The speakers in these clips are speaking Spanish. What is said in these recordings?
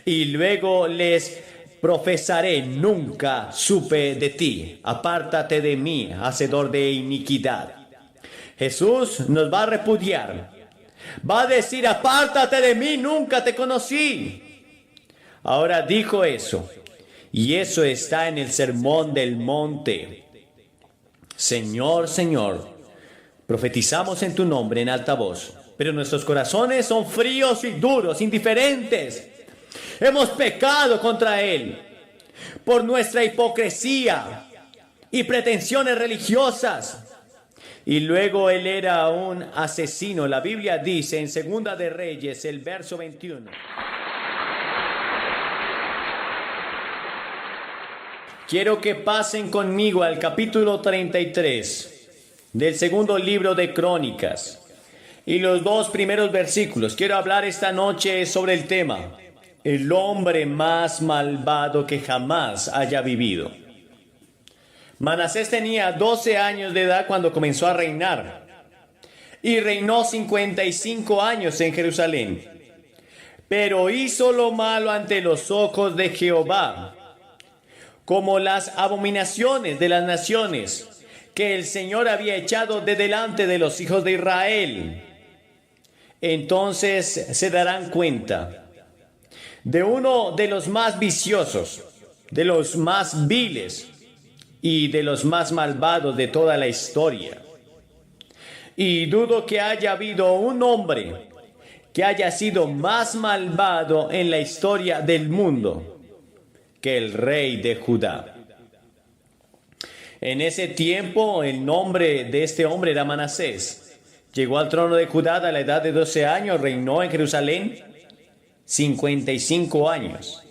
Y luego les profesaré: nunca supe de ti, apártate de mí, hacedor de iniquidad. Jesús nos va a repudiar, va a decir: apártate de mí, nunca te conocí. Ahora dijo eso, y eso está en el Sermón del Monte. Señor, Señor, profetizamos en tu nombre en alta voz, pero nuestros corazones son fríos y duros, indiferentes. Hemos pecado contra Él por nuestra hipocresía y pretensiones religiosas. Y luego Él era un asesino. La Biblia dice en Segunda de Reyes, el verso 21. Quiero que pasen conmigo al capítulo 33 del segundo libro de Crónicas y los 2 primeros versículos. Quiero hablar esta noche sobre el tema: el hombre más malvado que jamás haya vivido. Manasés tenía 12 años de edad cuando comenzó a reinar y reinó 55 años en Jerusalén. Pero hizo lo malo ante los ojos de Jehová, como las abominaciones de las naciones que el Señor había echado de delante de los hijos de Israel. Entonces se darán cuenta de uno de los más viciosos, de los más viles y de los más malvados de toda la historia. Y dudo que haya habido un hombre que haya sido más malvado en la historia del mundo que el rey de Judá. En ese tiempo el nombre de este hombre era Manasés. Llegó al trono de Judá a la edad de 12 años, reinó en Jerusalén 55 años.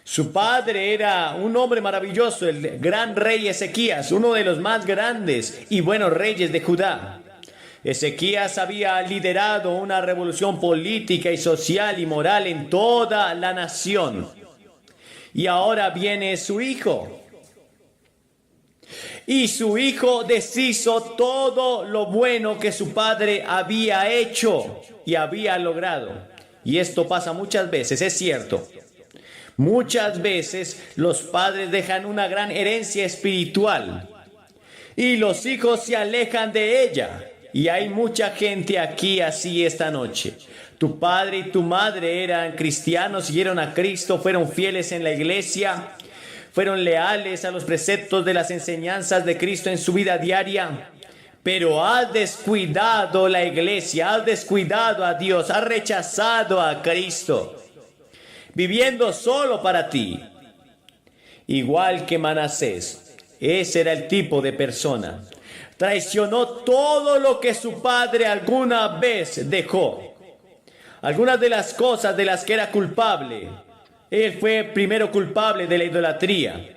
Su padre era un hombre maravilloso, el gran rey Ezequías, uno de los más grandes y buenos reyes de Judá. Ezequías había liderado una revolución política y social y moral en toda la nación. Y ahora viene su hijo. Y su hijo deshizo todo lo bueno que su padre había hecho y había logrado. Y esto pasa muchas veces, es cierto. Muchas veces los padres dejan una gran herencia espiritual y los hijos se alejan de ella. Y hay mucha gente aquí así esta noche. Tu padre y tu madre eran cristianos, siguieron a Cristo, fueron fieles en la iglesia, fueron leales a los preceptos de las enseñanzas de Cristo en su vida diaria. Pero has descuidado la iglesia, has descuidado a Dios, has rechazado a Cristo, viviendo solo para ti. Igual que Manasés, ese era el tipo de persona. Traicionó todo lo que su padre alguna vez dejó. Algunas de las cosas de las que era culpable. Él fue primero culpable de la idolatría.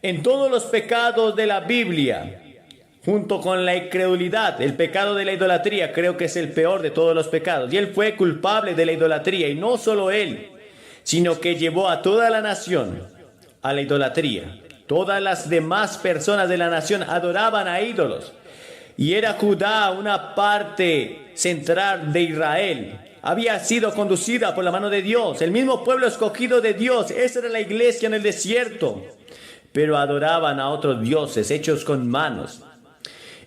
En todos los pecados de la Biblia, junto con la incredulidad, el pecado de la idolatría creo que es el peor de todos los pecados. Y él fue culpable de la idolatría. Y no solo él, sino que llevó a toda la nación a la idolatría. Todas las demás personas de la nación adoraban a ídolos. Y era Judá una parte central de Israel. Había sido conducida por la mano de Dios. El mismo pueblo escogido de Dios. Esa era la iglesia en el desierto. Pero adoraban a otros dioses hechos con manos.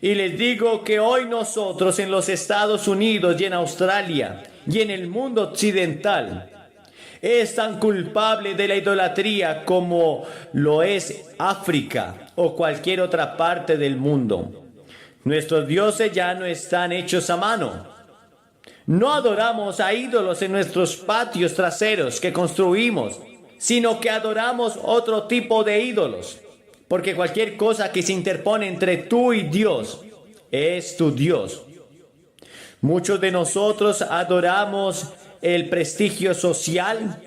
Y les digo que hoy nosotros en los Estados Unidos y en Australia y en el mundo occidental es tan culpable de la idolatría como lo es África o cualquier otra parte del mundo. Nuestros dioses ya no están hechos a mano. No adoramos a ídolos en nuestros patios traseros que construimos, sino que adoramos otro tipo de ídolos. Porque cualquier cosa que se interpone entre tú y Dios es tu Dios. Muchos de nosotros adoramos el prestigio social.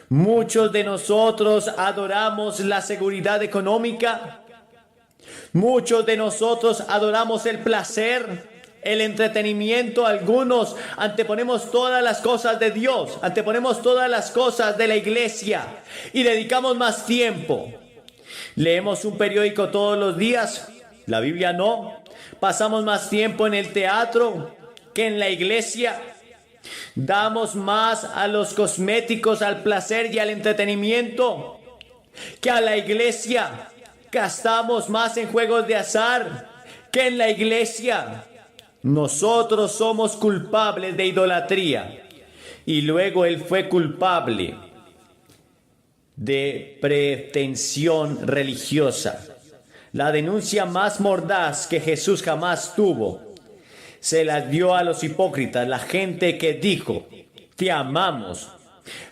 Muchos de nosotros adoramos la seguridad económica. Muchos de nosotros adoramos el placer, el entretenimiento. Algunos anteponemos todas las cosas de Dios, anteponemos todas las cosas de la iglesia y dedicamos más tiempo. Leemos un periódico todos los días, la Biblia no. Pasamos más tiempo en el teatro que en la iglesia. Damos más a los cosméticos, al placer y al entretenimiento que a la iglesia. Gastamos más en juegos de azar que en la iglesia. Nosotros somos culpables de idolatría. Y luego él fue culpable de pretensión religiosa. La denuncia más mordaz que Jesús jamás tuvo se la dio a los hipócritas, la gente que dijo: te amamos,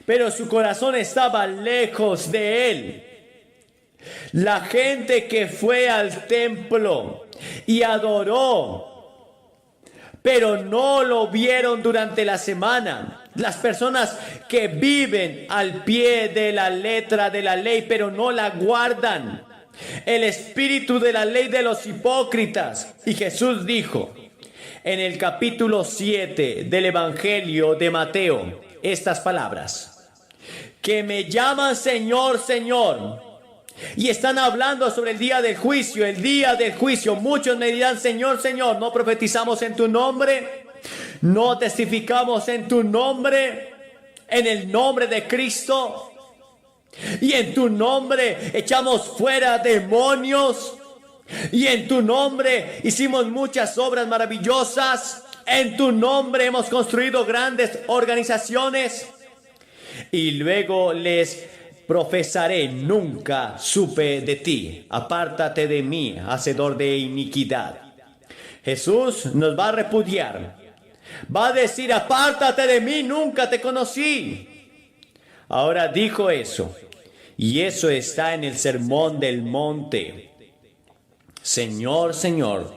pero su corazón estaba lejos de él. La gente que fue al templo y adoró, pero no lo vieron durante la semana. Las personas que viven al pie de la letra de la ley, pero no la guardan. El espíritu de la ley de los hipócritas. Y Jesús dijo en el capítulo 7 del Evangelio de Mateo estas palabras: que me llaman Señor, Señor, y están hablando sobre el día del juicio. El día del juicio muchos me dirán: Señor, Señor, ¿no profetizamos en tu nombre? ¿No testificamos en tu nombre? En el nombre de Cristo. Y en tu nombre echamos fuera demonios. Y en tu nombre hicimos muchas obras maravillosas. En tu nombre hemos construido grandes organizaciones. Y luego les profesaré: nunca supe de ti. Apártate de mí, hacedor de iniquidad. Jesús nos va a repudiar. Va a decir: apártate de mí, nunca te conocí. Ahora dijo eso. Y eso está en el Sermón del Monte. Señor, Señor,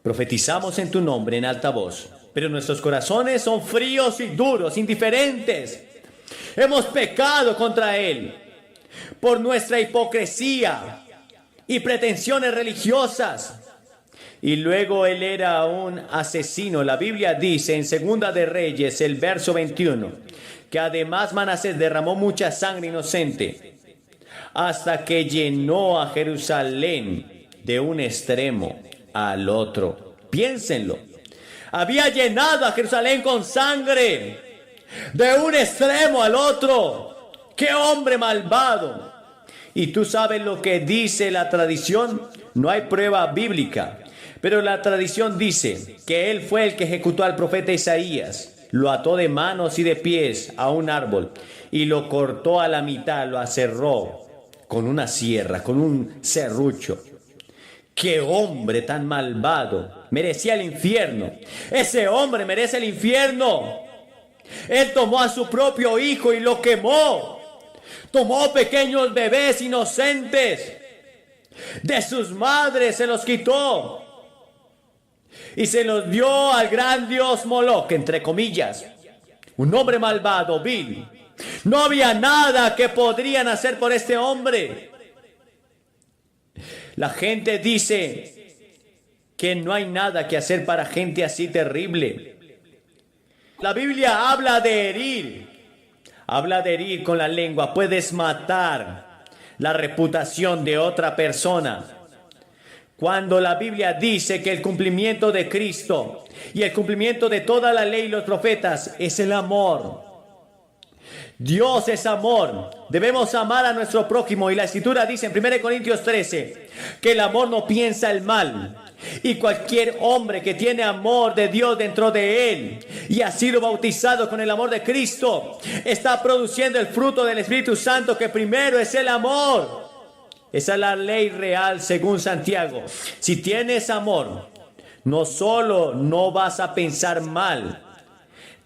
profetizamos en tu nombre en alta voz, pero nuestros corazones son fríos y duros, indiferentes. Hemos pecado contra Él por nuestra hipocresía y pretensiones religiosas. Y luego Él era un asesino. La Biblia dice en Segunda de Reyes, el verso 21, que además Manasés derramó mucha sangre inocente hasta que llenó a Jerusalén de un extremo al otro. Piénsenlo. Había llenado a Jerusalén con sangre de un extremo al otro. ¡Qué hombre malvado! Y tú sabes lo que dice la tradición. No hay prueba bíblica, pero la tradición dice que él fue el que ejecutó al profeta Isaías. Lo ató de manos y de pies a un árbol y lo cortó a la mitad, lo aserró con una sierra, con un serrucho. ¡Qué hombre tan malvado! Merecía el infierno. Ese hombre merece el infierno. Él tomó a su propio hijo y lo quemó. Tomó pequeños bebés inocentes de sus madres, se los quitó y se los dio al gran dios Moloch, entre comillas. Un hombre malvado, vil. No había nada que podrían hacer por este hombre. La gente dice que no hay nada que hacer para gente así terrible. La Biblia habla de herir. Habla de herir con la lengua. Puedes matar la reputación de otra persona. Cuando la Biblia dice que el cumplimiento de Cristo y el cumplimiento de toda la ley y los profetas es el amor. Dios es amor. Debemos amar a nuestro prójimo. Y la Escritura dice en 1 Corintios 13 que el amor no piensa el mal. Y cualquier hombre que tiene amor de Dios dentro de él y ha sido bautizado con el amor de Cristo, está produciendo el fruto del Espíritu Santo, que primero es el amor. Esa es la ley real según Santiago. Si tienes amor, no solo no vas a pensar mal,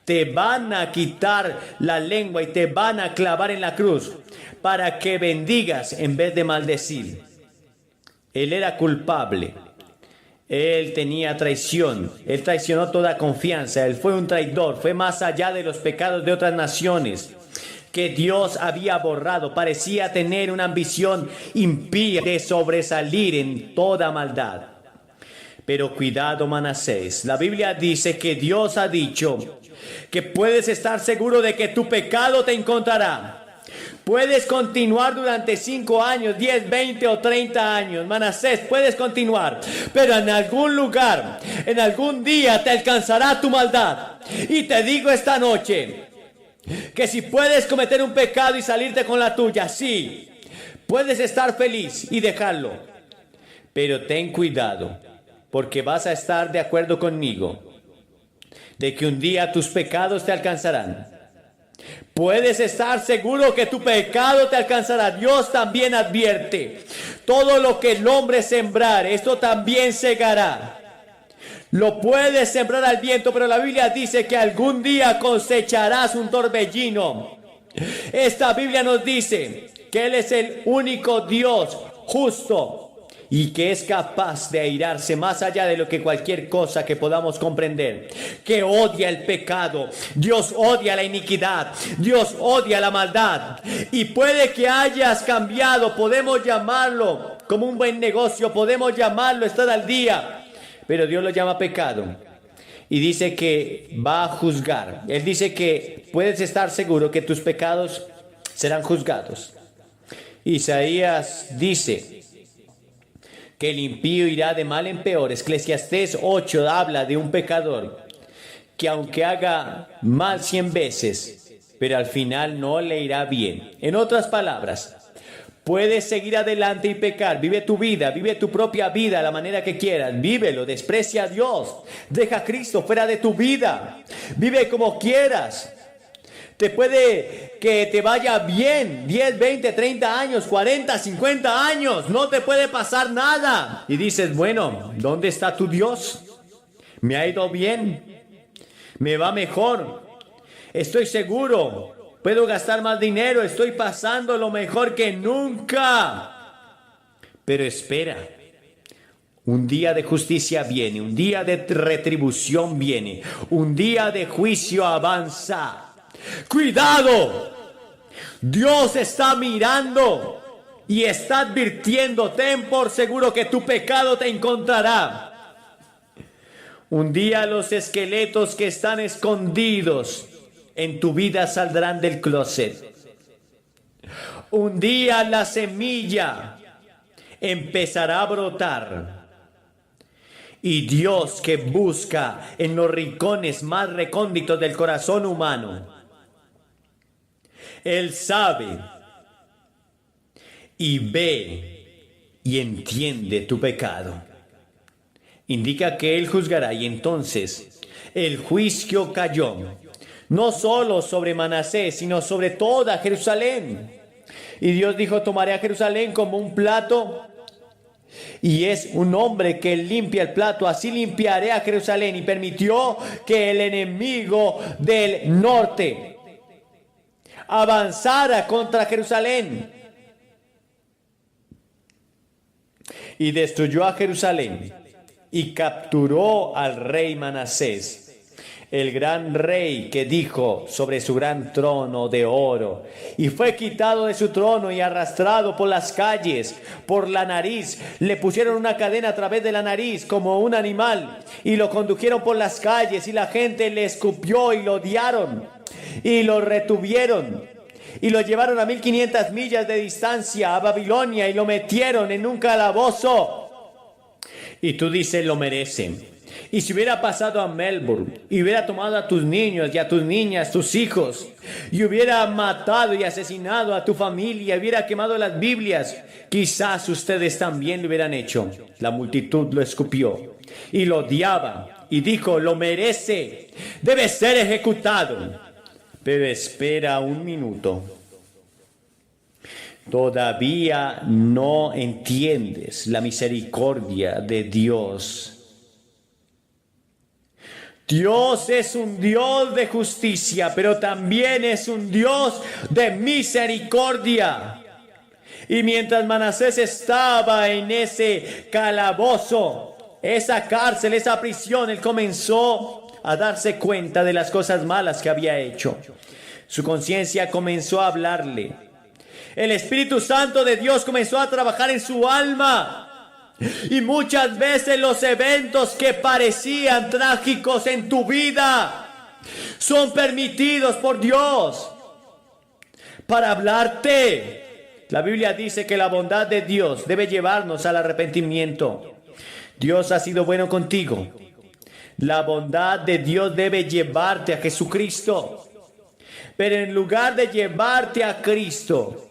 te van a quitar la lengua y te van a clavar en la cruz para que bendigas en vez de maldecir. Él era culpable. Él tenía traición. Él traicionó toda confianza. Él fue un traidor. Fue más allá de los pecados de otras naciones que Dios había borrado. Parecía tener una ambición impía de sobresalir en toda maldad. Pero cuidado, Manasés. La Biblia dice que Dios ha dicho que puedes estar seguro de que tu pecado te encontrará. Puedes continuar durante 5 años, 10, 20 o 30 años. Manasés, puedes continuar. Pero en algún lugar, en algún día te alcanzará tu maldad. Y te digo esta noche que si puedes cometer un pecado y salirte con la tuya, sí, puedes estar feliz y dejarlo. Pero ten cuidado, porque vas a estar de acuerdo conmigo de que un día tus pecados te alcanzarán. Puedes estar seguro que tu pecado te alcanzará. Dios también advierte: todo lo que el hombre sembrar, esto también segará. Lo puedes sembrar al viento, pero la Biblia dice que algún día cosecharás un torbellino. Esta Biblia nos dice que Él es el único Dios justo y que es capaz de airarse más allá de lo que cualquier cosa que podamos comprender, que odia el pecado. Dios odia la iniquidad, Dios odia la maldad. Y puede que hayas cambiado, podemos llamarlo como un buen negocio, podemos llamarlo estar al día, pero Dios lo llama pecado y dice que va a juzgar. Él dice que puedes estar seguro que tus pecados serán juzgados. Isaías dice que el impío irá de mal en peor. Eclesiastés 8 habla de un pecador que aunque haga mal 100 veces, pero al final no le irá bien. En otras palabras, puedes seguir adelante y pecar. Vive tu vida, vive tu propia vida a la manera que quieras. Vívelo, desprecia a Dios. Deja a Cristo fuera de tu vida. Vive como quieras. Te puede que te vaya bien, 10, 20, 30 años, 40, 50 años, no te puede pasar nada. Y dices, bueno, ¿dónde está tu Dios? Me ha ido bien, me va mejor, estoy seguro, puedo gastar más dinero, estoy pasando lo mejor que nunca. Pero espera, un día de justicia viene, un día de retribución viene, un día de juicio avanza. ¡Cuidado! Dios está mirando y está advirtiendo. Ten por seguro que tu pecado te encontrará. Un día los esqueletos que están escondidos en tu vida saldrán del closet. Un día la semilla empezará a brotar. Y Dios, que busca en los rincones más recónditos del corazón humano, Él sabe y ve y entiende tu pecado. Indica que Él juzgará, y entonces el juicio cayó no solo sobre Manasés, sino sobre toda Jerusalén. Y Dios dijo: tomaré a Jerusalén como un plato, y es un hombre que limpia el plato, así limpiaré a Jerusalén. Y permitió que el enemigo del norte avanzara contra Jerusalén y destruyó a Jerusalén y capturó al rey Manasés, el gran rey que dijo sobre su gran trono de oro, y fue quitado de su trono y arrastrado por las calles, por la nariz. Le pusieron una cadena a través de la nariz como un animal y lo condujeron por las calles, y la gente le escupió y lo odiaron y lo retuvieron y lo llevaron a 1500 millas de distancia a Babilonia y lo metieron en un calabozo. Y tú dices: lo merecen. Y si hubiera pasado a Melbourne y hubiera tomado a tus niños y a tus niñas, tus hijos, y hubiera matado y asesinado a tu familia, hubiera quemado las Biblias, quizás ustedes también lo hubieran hecho. La multitud lo escupió y lo odiaba y dijo: lo merece, debe ser ejecutado. Pero espera un minuto. Todavía no entiendes la misericordia de Dios. Dios es un Dios de justicia, pero también es un Dios de misericordia. Y mientras Manasés estaba en ese calabozo, esa cárcel, esa prisión, él comenzó a darse cuenta de las cosas malas que había hecho. Su conciencia comenzó a hablarle. El Espíritu Santo de Dios comenzó a trabajar en su alma. Y muchas veces los eventos que parecían trágicos en tu vida son permitidos por Dios para hablarte. La Biblia dice que la bondad de Dios debe llevarnos al arrepentimiento. Dios ha sido bueno contigo. La bondad de Dios debe llevarte a Jesucristo. Pero en lugar de llevarte a Cristo,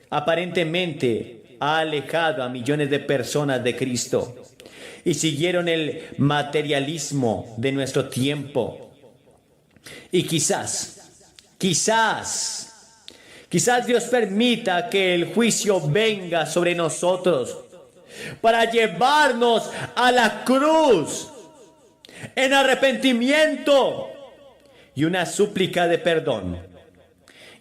aparentemente ha alejado a millones de personas de Cristo y siguieron el materialismo de nuestro tiempo. Y quizás Dios permita que el juicio venga sobre nosotros para llevarnos a la cruz en arrepentimiento y una súplica de perdón.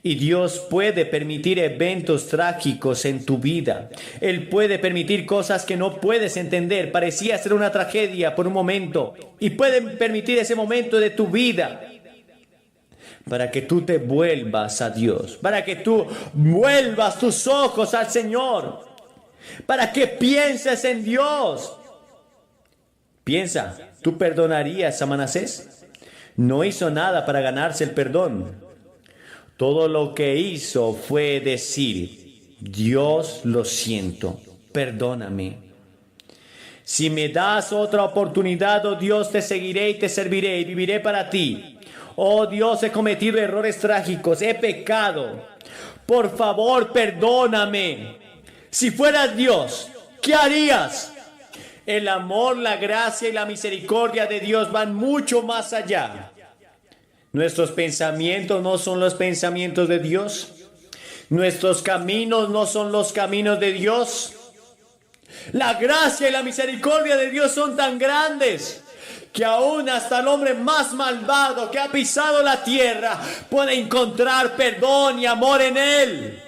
Y Dios puede permitir eventos trágicos en tu vida. Él puede permitir cosas que no puedes entender. Parecía ser una tragedia por un momento. Y puede permitir ese momento de tu vida para que tú te vuelvas a Dios, para que tú vuelvas tus ojos al Señor, para que pienses en Dios. Piensa, ¿tú perdonarías a Manasés? No hizo nada para ganarse el perdón. Todo lo que hizo fue decir: Dios, lo siento, perdóname. Si me das otra oportunidad, oh Dios, te seguiré y te serviré y viviré para ti. Oh Dios, he cometido errores trágicos, he pecado. Por favor, perdóname. Si fueras Dios, ¿qué harías? El amor, la gracia y la misericordia de Dios van mucho más allá. Nuestros pensamientos no son los pensamientos de Dios. Nuestros caminos no son los caminos de Dios. La gracia y la misericordia de Dios son tan grandes que aún hasta el hombre más malvado que ha pisado la tierra puede encontrar perdón y amor en él.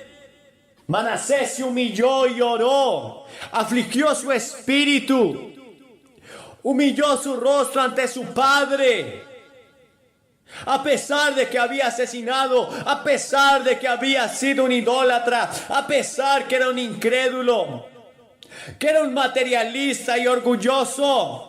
Manasés se humilló y oró, afligió su espíritu, humilló su rostro ante su padre. A pesar de que había asesinado, a pesar de que había sido un idólatra, a pesar que era un incrédulo, que era un materialista y orgulloso,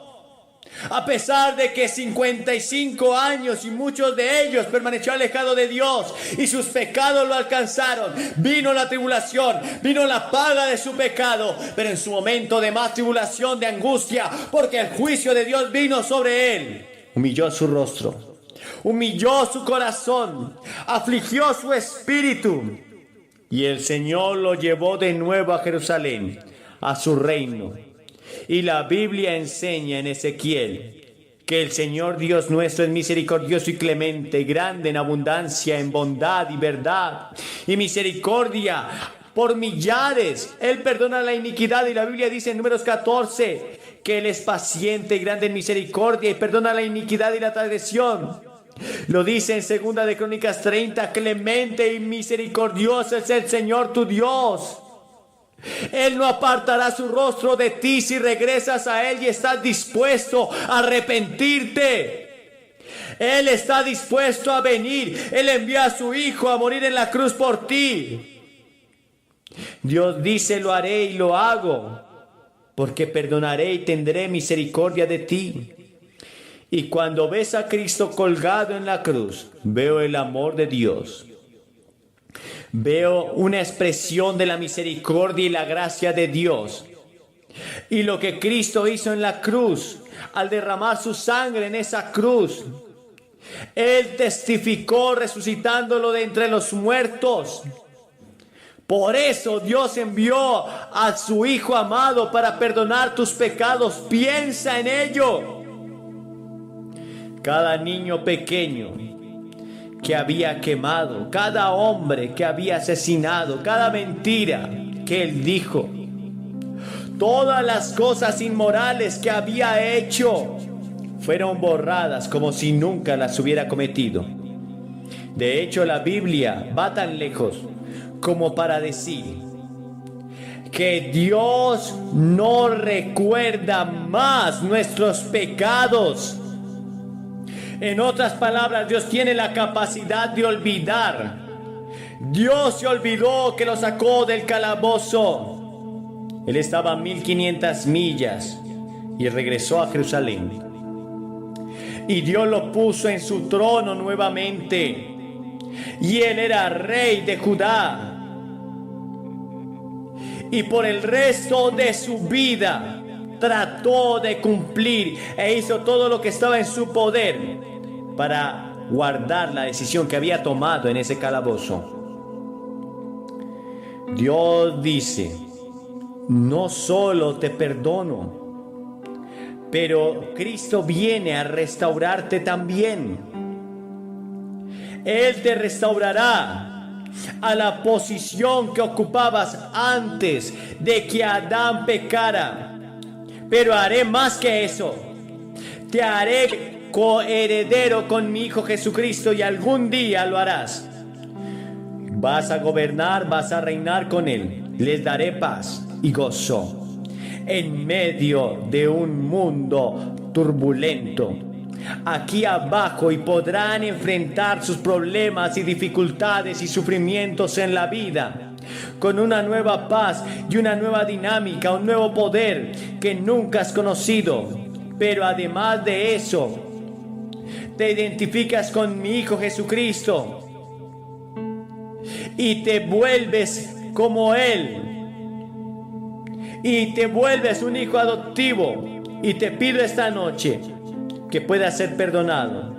a pesar de que 55 años y muchos de ellos permaneció alejado de Dios y sus pecados lo alcanzaron, vino la tribulación, vino la paga de su pecado, pero en su momento de más tribulación, de angustia, porque el juicio de Dios vino sobre él, humilló su rostro, humilló su corazón, afligió su espíritu, y el Señor lo llevó de nuevo a Jerusalén, a su reino. Y la Biblia enseña en Ezequiel que el Señor Dios nuestro es misericordioso y clemente, grande en abundancia, en bondad y verdad y misericordia por millares. Él perdona la iniquidad, y la Biblia dice en Números 14 que Él es paciente y grande en misericordia y perdona la iniquidad y la transgresión. Lo dice en Segunda de Crónicas 30, clemente y misericordioso es el Señor tu Dios. Él no apartará su rostro de ti si regresas a Él y estás dispuesto a arrepentirte. Él está dispuesto a venir. Él envió a su Hijo a morir en la cruz por ti. Dios dice: lo haré y lo hago, porque perdonaré y tendré misericordia de ti. Y cuando ves a Cristo colgado en la cruz, veo el amor de Dios. Veo una expresión de la misericordia y la gracia de Dios. Y lo que Cristo hizo en la cruz, al derramar su sangre en esa cruz, Él testificó resucitándolo de entre los muertos. Por eso Dios envió a su Hijo amado para perdonar tus pecados. Piensa en ello. Cada niño pequeño que había quemado, cada hombre que había asesinado, cada mentira que él dijo, todas las cosas inmorales que había hecho, fueron borradas como si nunca las hubiera cometido. De hecho, la Biblia va tan lejos como para decir que Dios no recuerda más nuestros pecados. En otras palabras, Dios tiene la capacidad de olvidar. Dios se olvidó que lo sacó del calabozo. Él estaba a 1500 millas y regresó a Jerusalén. Y Dios lo puso en su trono nuevamente. y él era rey de Judá. Y por el resto de su vida trató de cumplir e hizo todo lo que estaba en su poder para guardar la decisión que había tomado en ese calabozo. Dios dice: no solo te perdono, pero Cristo viene a restaurarte también. Él te restaurará a la posición que ocupabas antes de que Adán pecara. Pero haré más que eso. Te haré coheredero con mi Hijo Jesucristo, y algún día lo harás. Vas a gobernar, vas a reinar con Él. Les daré paz y gozo en medio de un mundo turbulento aquí abajo, y podrán enfrentar sus problemas y dificultades y sufrimientos en la vida con una nueva paz y una nueva dinámica, un nuevo poder que nunca has conocido. Pero además de eso, te identificas con mi Hijo Jesucristo y te vuelves como Él, y te vuelves un hijo adoptivo. Y te pido esta noche que puedas ser perdonado.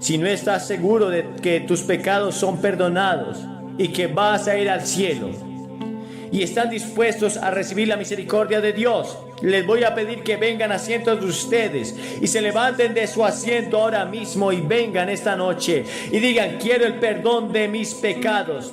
Si no estás seguro de que tus pecados son perdonados y que vas a ir al cielo, y están dispuestos a recibir la misericordia de Dios, les voy a pedir que vengan a asientos de ustedes y se levanten de su asiento ahora mismo y vengan esta noche y digan: quiero el perdón de mis pecados.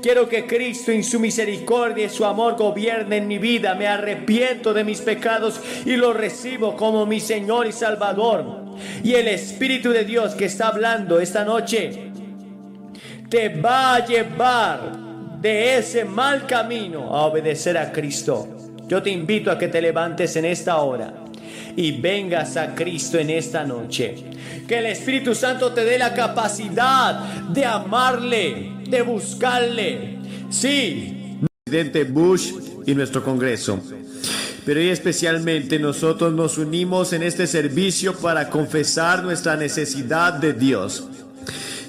Quiero que Cristo en su misericordia y su amor gobierne en mi vida. Me arrepiento de mis pecados y los recibo como mi Señor y Salvador. Y el Espíritu de Dios que está hablando esta noche te va a llevar de ese mal camino a obedecer a Cristo. Yo te invito a que te levantes en esta hora y vengas a Cristo en esta noche. Que el Espíritu Santo te dé la capacidad de amarle, de buscarle. Sí, presidente Bush y nuestro Congreso. Pero hoy especialmente nosotros nos unimos en este servicio para confesar nuestra necesidad de Dios.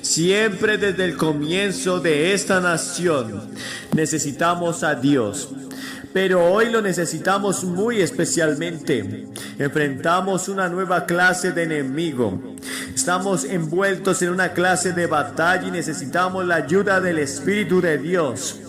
Siempre desde el comienzo de esta nación necesitamos a Dios. Pero hoy lo necesitamos muy especialmente. Enfrentamos una nueva clase de enemigo. Estamos envueltos en una clase de batalla y necesitamos la ayuda del Espíritu de Dios.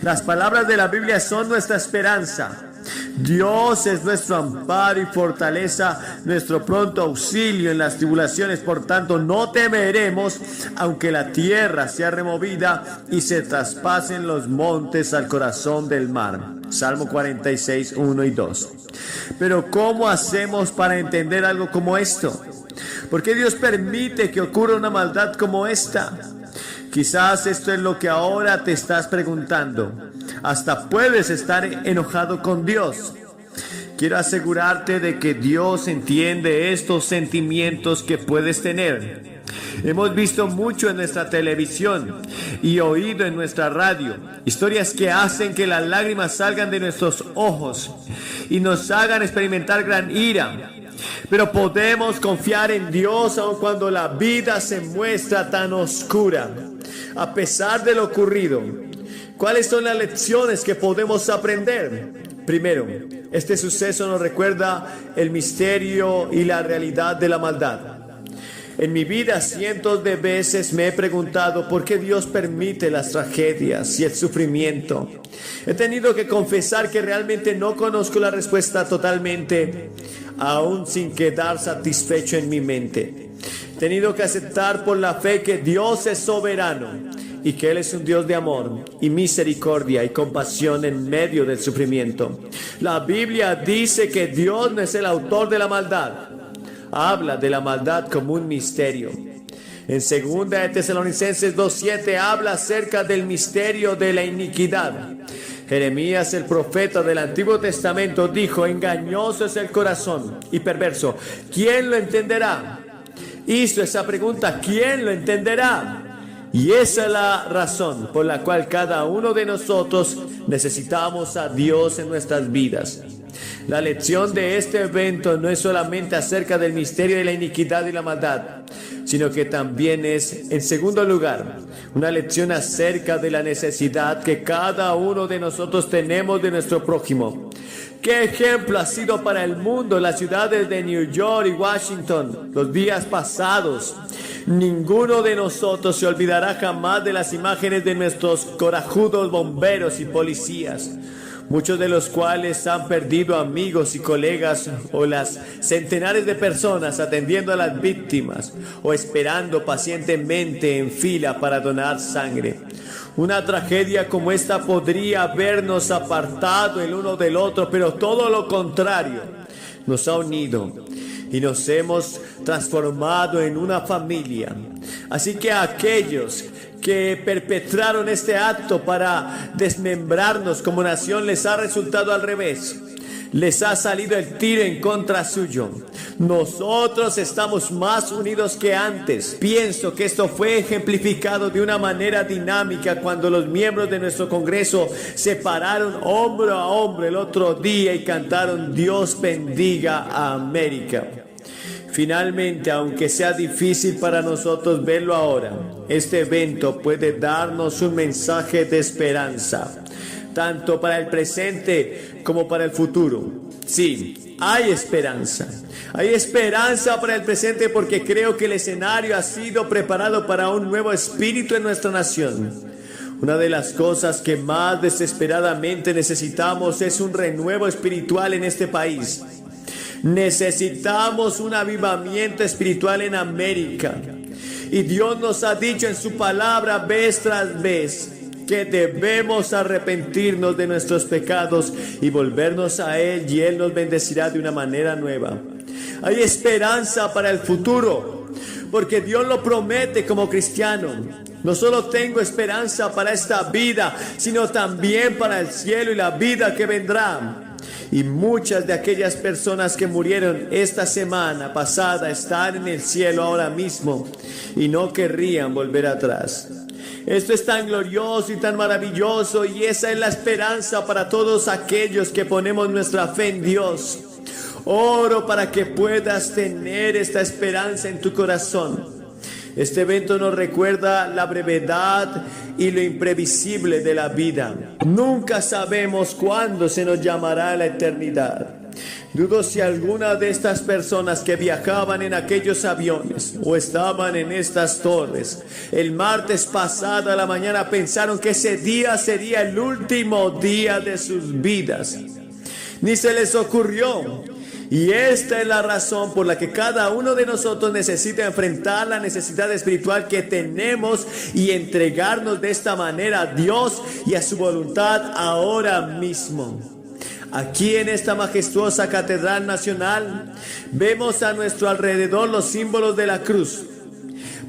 Las palabras de la Biblia son nuestra esperanza. Dios es nuestro amparo y fortaleza, nuestro pronto auxilio en las tribulaciones. Por tanto, no temeremos, aunque la tierra sea removida y se traspasen los montes al corazón del mar. Salmo 46, 1 y 2. Pero ¿cómo hacemos para entender algo como esto? ¿Por qué Dios permite que ocurra una maldad como esta? Quizás esto es lo que ahora te estás preguntando. Hasta puedes estar enojado con Dios. Quiero asegurarte de que Dios entiende estos sentimientos que puedes tener. Hemos visto mucho en nuestra televisión y oído en nuestra radio historias que hacen que las lágrimas salgan de nuestros ojos y nos hagan experimentar gran ira. Pero podemos confiar en Dios aun cuando la vida se muestra tan oscura. A pesar de lo ocurrido, ¿cuáles son las lecciones que podemos aprender? Primero, este suceso nos recuerda el misterio y la realidad de la maldad. En mi vida cientos de veces me he preguntado por qué Dios permite las tragedias y el sufrimiento. He tenido que confesar que realmente no conozco la respuesta totalmente, aún sin quedar satisfecho en mi mente. He tenido que aceptar por la fe que Dios es soberano y que Él es un Dios de amor y misericordia y compasión en medio del sufrimiento. La Biblia dice que Dios no es el autor de la maldad. Habla de la maldad como un misterio. En 2 de Tesalonicenses 2:7 habla acerca del misterio de la iniquidad. Jeremías, el profeta del Antiguo Testamento, dijo: engañoso es el corazón y perverso, ¿quién lo entenderá? Hizo esa pregunta: ¿quién lo entenderá? Y esa es la razón por la cual cada uno de nosotros necesitamos a Dios en nuestras vidas. La lección de este evento no es solamente acerca del misterio de la iniquidad y la maldad, sino que también es, en segundo lugar, una lección acerca de la necesidad que cada uno de nosotros tenemos de nuestro prójimo. ¿Qué ejemplo ha sido para el mundo las ciudades de New York y Washington los días pasados? Ninguno de nosotros se olvidará jamás de las imágenes de nuestros corajudos bomberos y policías, muchos de los cuales han perdido amigos y colegas, o las centenares de personas atendiendo a las víctimas o esperando pacientemente en fila para donar sangre. Una tragedia como esta podría habernos apartado el uno del otro, pero todo lo contrario, nos ha unido y nos hemos transformado en una familia. Así que a aquellos que perpetraron este acto para desmembrarnos como nación les ha resultado al revés. Les ha salido el tiro en contra suyo. Nosotros estamos más unidos que antes. Pienso que esto fue ejemplificado de una manera dinámica cuando los miembros de nuestro Congreso se pararon hombro a hombro el otro día y cantaron Dios bendiga a América. Finalmente, aunque sea difícil para nosotros verlo ahora, este evento puede darnos un mensaje de esperanza, tanto para el presente como para el futuro. Sí, hay esperanza. Hay esperanza para el presente porque creo que el escenario ha sido preparado para un nuevo espíritu en nuestra nación. Una de las cosas que más desesperadamente necesitamos es un renuevo espiritual en este país. Necesitamos un avivamiento espiritual en América. Y Dios nos ha dicho en su palabra vez tras vez que debemos arrepentirnos de nuestros pecados y volvernos a Él, y Él nos bendecirá de una manera nueva. Hay esperanza para el futuro, porque Dios lo promete como cristiano. No solo tengo esperanza para esta vida, sino también para el cielo y la vida que vendrá. Y muchas de aquellas personas que murieron esta semana pasada están en el cielo ahora mismo y no querrían volver atrás. Esto es tan glorioso y tan maravilloso, y esa es la esperanza para todos aquellos que ponemos nuestra fe en Dios. Oro para que puedas tener esta esperanza en tu corazón. Este evento nos recuerda la brevedad y lo imprevisible de la vida. Nunca sabemos cuándo se nos llamará a la eternidad. Dudo si alguna de estas personas que viajaban en aquellos aviones o estaban en estas torres el martes pasado a la mañana pensaron que ese día sería el último día de sus vidas. Ni se les ocurrió. Y esta es la razón por la que cada uno de nosotros necesita enfrentar la necesidad espiritual que tenemos y entregarnos de esta manera a Dios y a su voluntad ahora mismo. Aquí en esta majestuosa Catedral Nacional vemos a nuestro alrededor los símbolos de la cruz.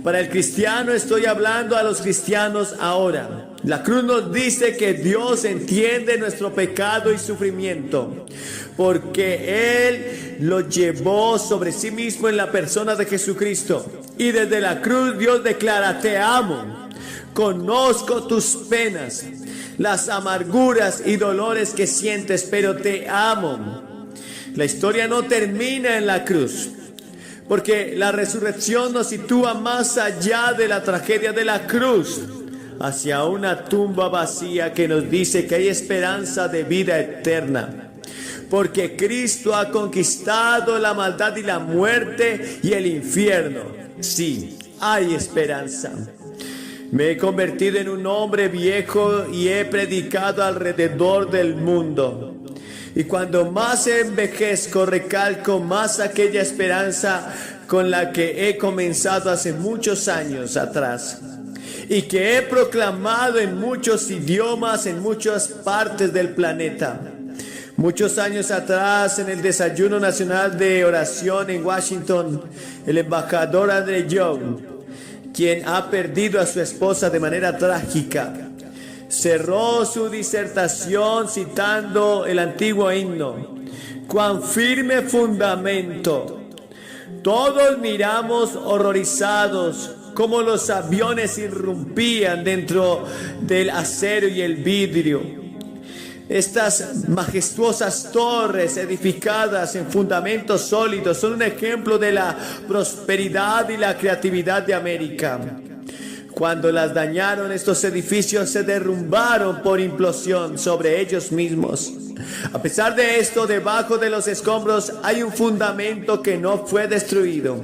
Para el cristiano estoy hablando a los cristianos ahora. La cruz nos dice que Dios entiende nuestro pecado y sufrimiento, porque Él lo llevó sobre sí mismo en la persona de Jesucristo. Y desde la cruz Dios declara: te amo, conozco tus penas, las amarguras y dolores que sientes, pero te amo. La historia no termina en la cruz, porque la resurrección nos sitúa más allá de la tragedia de la cruz, hacia una tumba vacía que nos dice que hay esperanza de vida eterna. Porque Cristo ha conquistado la maldad y la muerte y el infierno. Sí, hay esperanza. Me he convertido en un hombre viejo y he predicado alrededor del mundo. Y cuando más envejezco, recalco más aquella esperanza con la que he comenzado hace muchos años atrás, y que he proclamado en muchos idiomas en muchas partes del planeta. Muchos años atrás, en el desayuno nacional de oración en Washington, el embajador Andrew Young, quien ha perdido a su esposa de manera trágica, cerró su disertación citando el antiguo himno: cuán firme fundamento. Todos miramos horrorizados cómo los aviones irrumpían dentro del acero y el vidrio. Estas majestuosas torres edificadas en fundamentos sólidos son un ejemplo de la prosperidad y la creatividad de América. Cuando las dañaron, estos edificios se derrumbaron por implosión sobre ellos mismos. A pesar de esto, debajo de los escombros hay un fundamento que no fue destruido.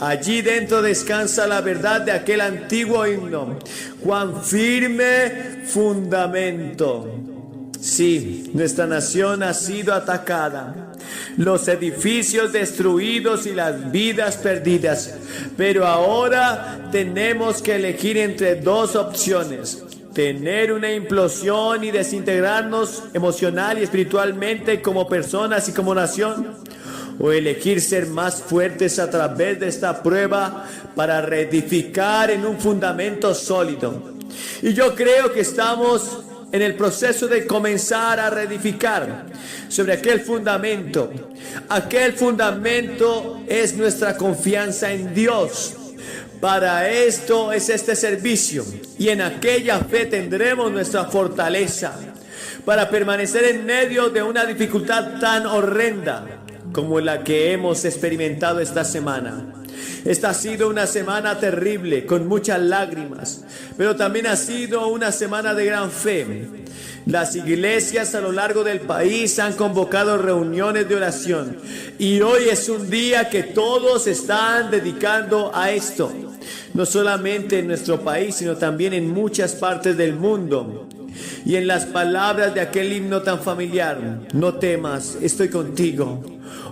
Allí dentro descansa la verdad de aquel antiguo himno. ¡Cuán firme fundamento! Sí, nuestra nación ha sido atacada, los edificios destruidos y las vidas perdidas, pero ahora tenemos que elegir entre dos opciones: tener una implosión y desintegrarnos emocional y espiritualmente como personas y como nación, o elegir ser más fuertes a través de esta prueba para reedificar en un fundamento sólido. Y yo creo que estamos en el proceso de comenzar a reedificar sobre aquel fundamento. Aquel fundamento es nuestra confianza en Dios. Para esto es este servicio, y en aquella fe tendremos nuestra fortaleza para permanecer en medio de una dificultad tan horrenda como la que hemos experimentado esta semana. Esta ha sido una semana terrible, con muchas lágrimas, pero también ha sido una semana de gran fe. Las iglesias a lo largo del país han convocado reuniones de oración, y hoy es un día que todos están dedicando a esto, no solamente en nuestro país, sino también en muchas partes del mundo. Y en las palabras de aquel himno tan familiar: no temas, estoy contigo.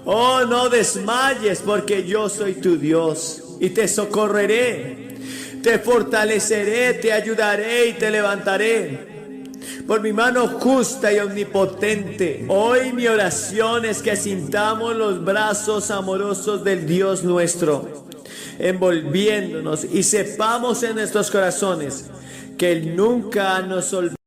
Oh, no desmayes, porque yo soy tu Dios y te socorreré, te fortaleceré, te ayudaré y te levantaré por mi mano justa y omnipotente. Hoy mi oración es que sintamos los brazos amorosos del Dios nuestro envolviéndonos, y sepamos en nuestros corazones que Él nunca nos olvidará.